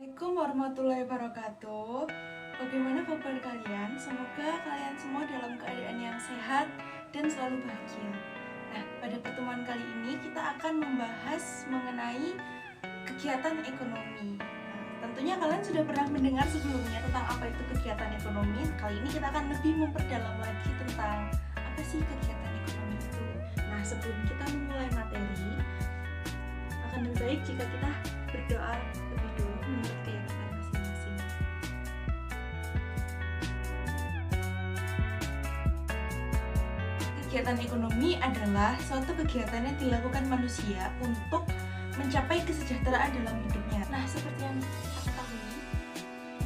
Assalamualaikum warahmatullahi wabarakatuh. Bagaimana kabar kalian? Semoga kalian semua dalam keadaan yang sehat dan selalu bahagia. Nah, pada pertemuan kali ini kita akan membahas mengenai kegiatan ekonomi. Tentunya kalian sudah pernah mendengar sebelumnya tentang apa itu kegiatan ekonomi. Kali ini kita akan lebih memperdalam lagi tentang apa sih kegiatan ekonomi itu. Nah, sebelum kita memulai materi, akan lebih baik jika kita berdoa lebih dulu menurut keyakinan masing-masing. Kegiatan ekonomi adalah suatu kegiatan yang dilakukan manusia untuk mencapai kesejahteraan dalam hidupnya. Nah, seperti yang kita ketahui,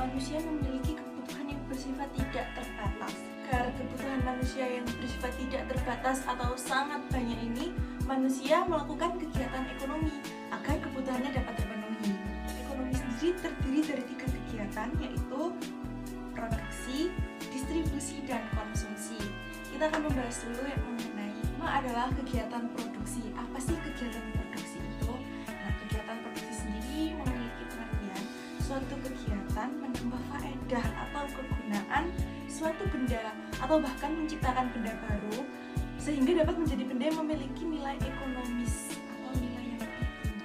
manusia memiliki kebutuhan yang bersifat tidak terbatas. Agar kebutuhan manusia yang bersifat tidak terbatas atau sangat banyak ini, manusia melakukan kegiatan ekonomi agar kebutuhannya dapat terpenuhi. Ekonomi sendiri terdiri dari 3 kegiatan, yaitu produksi, distribusi, dan konsumsi. Kita akan membahas dulu yang mengenai adalah kegiatan produksi. Apa sih kegiatan produksi itu? Nah, kegiatan produksi sendiri memiliki pengertian suatu kegiatan menambah faedah atau kegunaan suatu benda atau bahkan menciptakan benda baru sehingga dapat menjadi benda yang memiliki nilai ekonomis atau nilai yang lebih tinggi.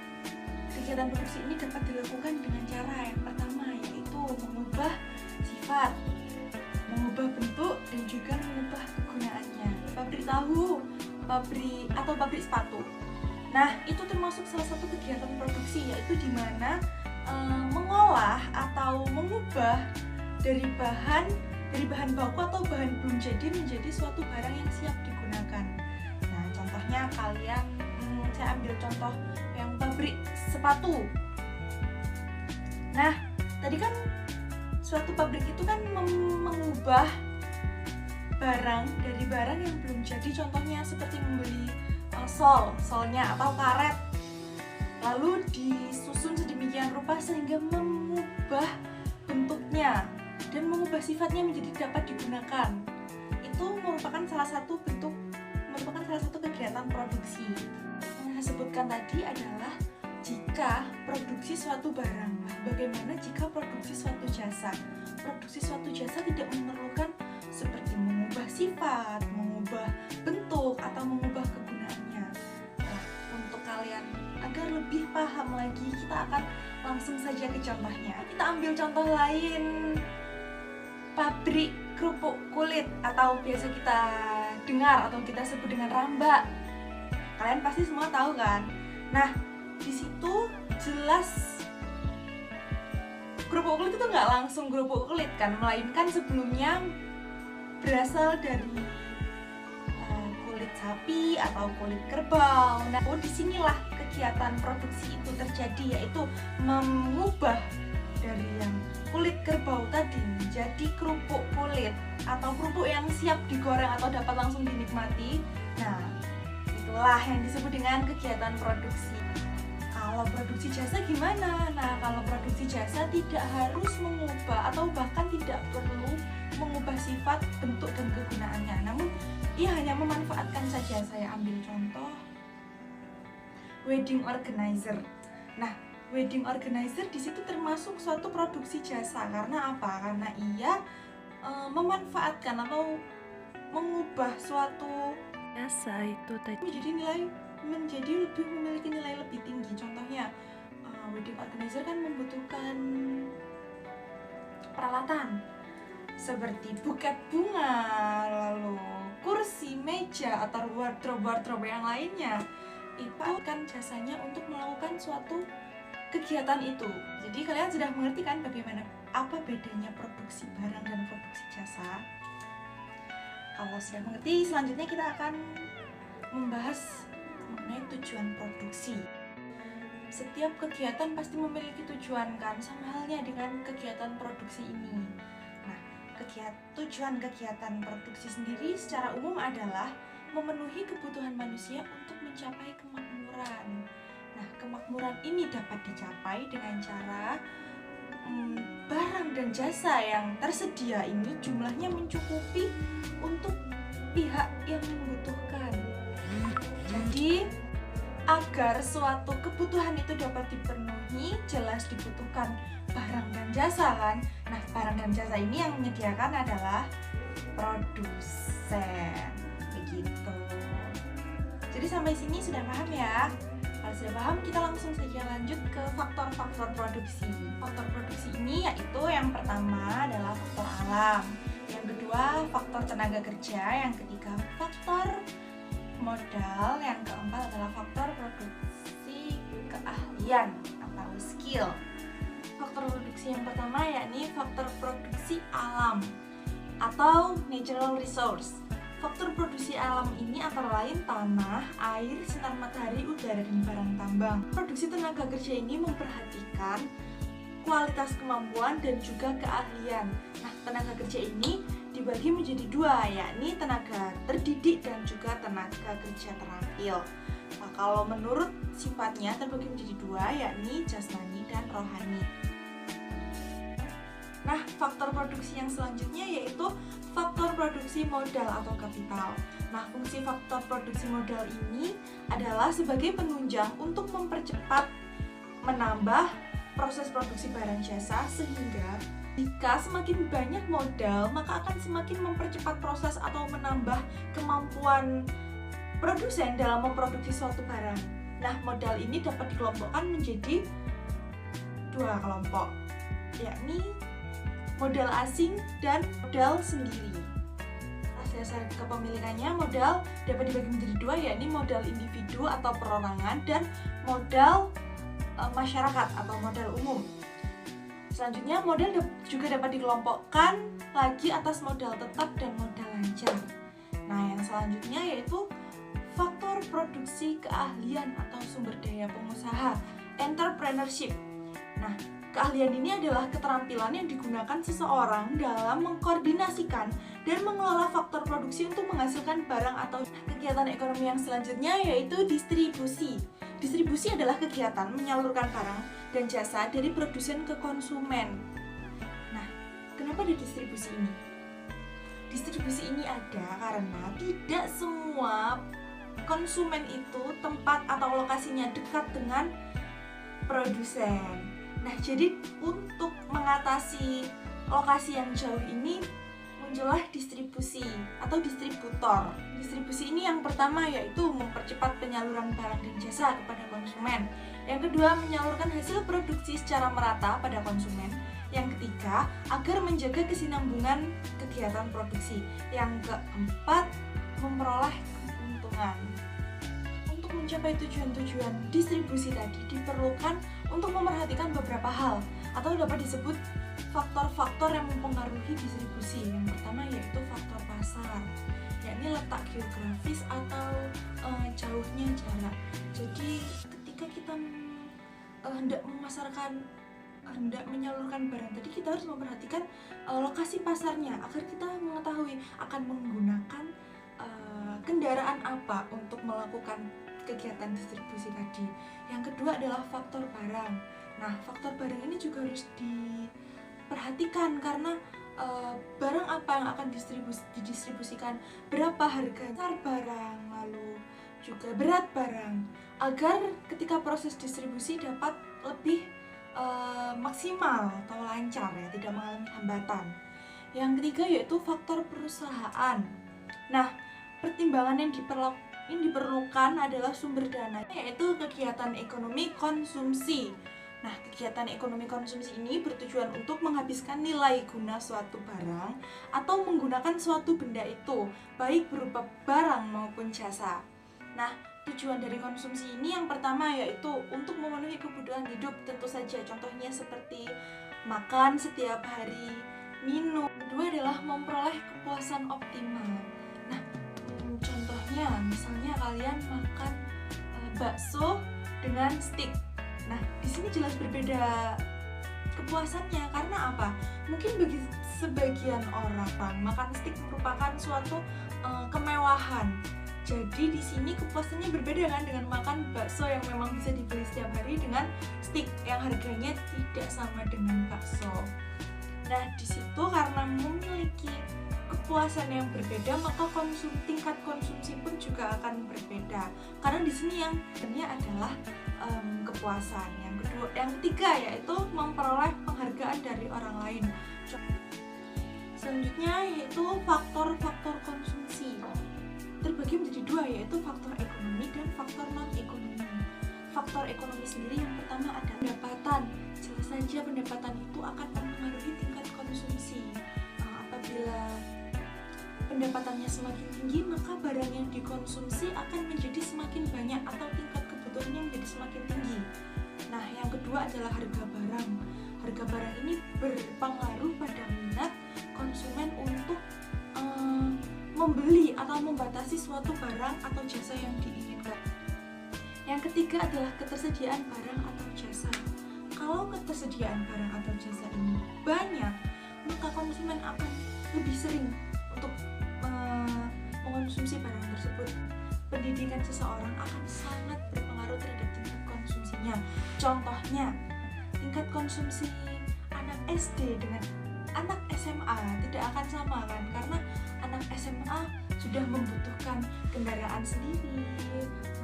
Kegiatan produksi ini dapat dilakukan dengan cara yang pertama, yaitu mengubah sifat, mengubah bentuk, dan juga mengubah kegunaannya. Pabrik tahu, pabrik sepatu. Nah, itu termasuk salah satu kegiatan produksi, yaitu di mana mengolah atau mengubah dari bahan baku atau bahan belum jadi menjadi suatu barang yang siap digunakan. Nah, contohnya saya ambil contoh yang pabrik sepatu. Nah, tadi kan suatu pabrik itu kan mengubah barang dari barang yang belum jadi, contohnya seperti membeli solnya atau karet, lalu disusun sedemikian rupa sehingga mengubah bentuknya dan mengubah sifatnya menjadi dapat digunakan. Itu merupakan salah satu kegiatan produksi. Yang saya sebutkan tadi adalah jika produksi suatu barang. Bagaimana jika produksi suatu jasa? Produksi suatu jasa tidak memerlukan seperti mengubah sifat, mengubah bentuk, atau mengubah kegunaannya. Nah, untuk kalian agar lebih paham lagi, kita akan langsung saja ke contohnya. Kita ambil contoh lain, pabrik kerupuk kulit atau biasa kita dengar atau kita sebut dengan rambak. Kalian pasti semua tahu kan? Nah, di situ jelas kerupuk kulit itu nggak langsung kerupuk kulit kan, melainkan sebelumnya berasal dari kulit sapi atau kulit kerbau. Nah, disinilah kegiatan produksi itu terjadi, yaitu mengubah dari yang kulit kerbau tadi menjadi kerupuk kulit atau kerupuk yang siap digoreng atau dapat langsung dinikmati. Nah, itulah yang disebut dengan kegiatan produksi. Kalau produksi jasa gimana? Nah, kalau produksi jasa tidak harus mengubah atau bahkan tidak perlu mengubah sifat, bentuk, dan kegunaannya. Namun, ia hanya memanfaatkan saja. Saya ambil contoh wedding organizer. Nah, wedding organizer di situ termasuk suatu produksi jasa. Karena apa? Karena ia memanfaatkan atau mengubah suatu Jasa itu tadi menjadi lebih memiliki nilai lebih tinggi. Contohnya, wedding organizer kan membutuhkan peralatan seperti buket bunga, lalu kursi, meja, atau wardrobe yang lainnya. Itu kan jasanya untuk melakukan suatu kegiatan itu. Jadi kalian sudah mengerti kan bagaimana apa bedanya produksi barang dan produksi jasa? Kalau sudah mengerti, selanjutnya kita akan membahas mengenai tujuan produksi. Setiap kegiatan pasti memiliki tujuan kan, sama halnya dengan kegiatan produksi ini. Nah, tujuan kegiatan produksi sendiri secara umum adalah memenuhi kebutuhan manusia untuk mencapai kemakmuran. Nah, kemakmuran ini dapat dicapai dengan cara barang dan jasa yang tersedia ini jumlahnya mencukupi untuk pihak yang membutuhkan. Jadi, agar suatu kebutuhan itu dapat dipenuhi, jelas dibutuhkan barang dan jasa kan. Nah, barang dan jasa ini yang menyediakan adalah produsen. Begitu. Jadi sampai sini sudah paham ya? Kalau sudah paham, kita langsung saja lanjut ke faktor-faktor produksi. Faktor produksi ini yaitu yang pertama adalah faktor alam, yang kedua faktor tenaga kerja, yang ketiga faktor modal, yang keempat adalah faktor produksi keahlian atau skill. Faktor produksi yang pertama yakni faktor produksi alam atau natural resource. Faktor produksi alam ini antara lain tanah, air, sinar matahari, udara, dan barang tambang. Produksi tenaga kerja ini memperhatikan kualitas kemampuan dan juga keahlian. Nah, tenaga kerja ini dibagi menjadi dua, yakni tenaga terdidik dan juga tenaga kerja terampil. Nah, kalau menurut sifatnya terbagi menjadi dua, yakni jasmani dan rohani. Nah, faktor produksi yang selanjutnya yaitu faktor produksi modal atau kapital. Nah, fungsi faktor produksi modal ini adalah sebagai penunjang untuk mempercepat, menambah proses produksi barang jasa, sehingga jika semakin banyak modal, maka akan semakin mempercepat proses atau menambah kemampuan produsen dalam memproduksi suatu barang. Nah, modal ini dapat dikelompokkan menjadi dua kelompok, yakni modal asing dan modal sendiri. Atas dasar kepemilikannya, modal dapat dibagi menjadi dua, yakni modal individu atau perorangan dan modal masyarakat atau modal umum. Selanjutnya, modal juga dapat dikelompokkan lagi atas modal tetap dan modal lancar. Nah, yang selanjutnya yaitu faktor produksi keahlian atau sumber daya pengusaha, entrepreneurship. Nah, keahlian ini adalah keterampilan yang digunakan seseorang dalam mengkoordinasikan dan mengelola faktor produksi untuk menghasilkan barang atau kegiatan ekonomi. Yang selanjutnya yaitu distribusi. Distribusi adalah kegiatan menyalurkan barang dan jasa dari produsen ke konsumen. Nah, kenapa ada distribusi ini? Distribusi ini ada karena tidak semua konsumen itu tempat atau lokasinya dekat dengan produsen. Nah, jadi untuk mengatasi lokasi yang jauh ini muncullah distribusi atau distributor. Distribusi ini yang pertama yaitu mempercepat penyaluran barang dan jasa kepada konsumen. Yang kedua, menyalurkan hasil produksi secara merata pada konsumen. Yang ketiga, agar menjaga kesinambungan kegiatan produksi. Yang keempat, memperoleh keuntungan. Untuk mencapai tujuan-tujuan distribusi tadi diperlukan untuk memerhatikan beberapa hal atau dapat disebut faktor-faktor yang mempengaruhi distribusi. Yang pertama yaitu faktor pasar, yakni letak geografis atau jauhnya jarak. Jadi ketika kita hendak menyalurkan barang tadi, kita harus memperhatikan lokasi pasarnya agar kita mengetahui akan menggunakan kendaraan apa untuk melakukan kegiatan distribusi tadi. Yang kedua adalah faktor barang. Nah, faktor barang ini juga harus diperhatikan karena barang apa yang akan didistribusikan, berapa harga barang, lalu juga berat barang, agar ketika proses distribusi dapat lebih maksimal atau lancar ya, tidak mengalami hambatan. Yang ketiga yaitu faktor perusahaan. Nah, pertimbangan yang diperlukan adalah sumber dana, yaitu kegiatan ekonomi konsumsi. Nah, kegiatan ekonomi konsumsi ini bertujuan untuk menghabiskan nilai guna suatu barang atau menggunakan suatu benda itu, baik berupa barang maupun jasa. Nah, tujuan dari konsumsi ini yang pertama yaitu untuk memenuhi kebutuhan hidup, tentu saja contohnya seperti makan setiap hari, minum. Kedua adalah memperoleh kepuasan optimal. Nah, contohnya misalnya kalian makan bakso dengan steak. Nah, di sini jelas berbeda kepuasannya karena apa? Mungkin bagi sebagian orang makan steak merupakan suatu kemewahan. Jadi di sini kepuasannya berbeda kan dengan makan bakso yang memang bisa dibeli setiap hari dengan steak yang harganya tidak sama dengan bakso. Nah, di situ karena memiliki kepuasan yang berbeda, maka tingkat konsumsi pun juga akan berbeda. Karena di sini yang sebenarnya adalah kepuasan. Yang ketiga yaitu memperoleh penghargaan kebutuhan dari orang lain. Selanjutnya yaitu faktor-faktor konsumsi. Terbagi menjadi dua, yaitu faktor ekonomi dan faktor non-ekonomi. Faktor ekonomi sendiri yang pertama ada pendapatan. Jelas saja pendapatan itu akan mempengaruhi tingkat konsumsi. Apabila pendapatannya semakin tinggi, maka barang yang dikonsumsi akan menjadi semakin banyak atau tingkat kebutuhannya menjadi semakin tinggi. Nah, yang kedua adalah harga barang. Harga barang ini berpengaruh pada minat konsumen untuk membeli atau membatasi suatu barang atau jasa yang diinginkan. Yang ketiga adalah ketersediaan barang atau jasa. Kalau ketersediaan barang atau jasa ini banyak, maka konsumen akan lebih sering untuk mengonsumsi barang tersebut. Pendidikan seseorang akan sangat berpengaruh terhadap tingkat konsumsinya. Contohnya, tingkat konsumsi anak SD dengan anak SMA tidak akan sama kan, karena anak SMA sudah membutuhkan kendaraan sendiri,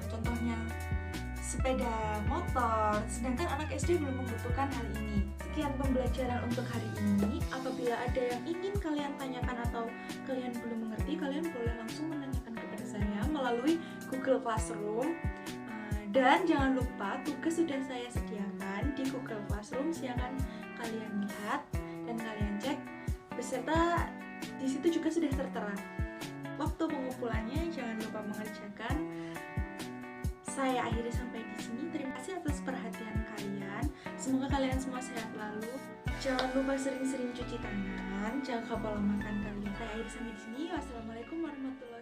contohnya sepeda motor, sedangkan anak SD belum membutuhkan hal ini. Sekian pembelajaran untuk hari ini. Apabila ada yang ingin kalian tanyakan atau kalian belum mengerti, kalian boleh langsung menanyakan kepada saya melalui Google Classroom. Dan jangan lupa tugas sudah saya sediakan di Google Classroom, silakan kalian lihat dan kalian cek, beserta di situ juga sudah tertera waktu pengumpulannya. Jangan lupa mengerjakan. Saya akhiri sampai di sini. Terima kasih atas perhatian kalian. Semoga kalian semua sehat lalu. Jangan lupa sering-sering cuci tangan, jaga pola makan kalian. Saya akhiri sampai di sini. Wassalamualaikum warahmatullahi wabarakatuh.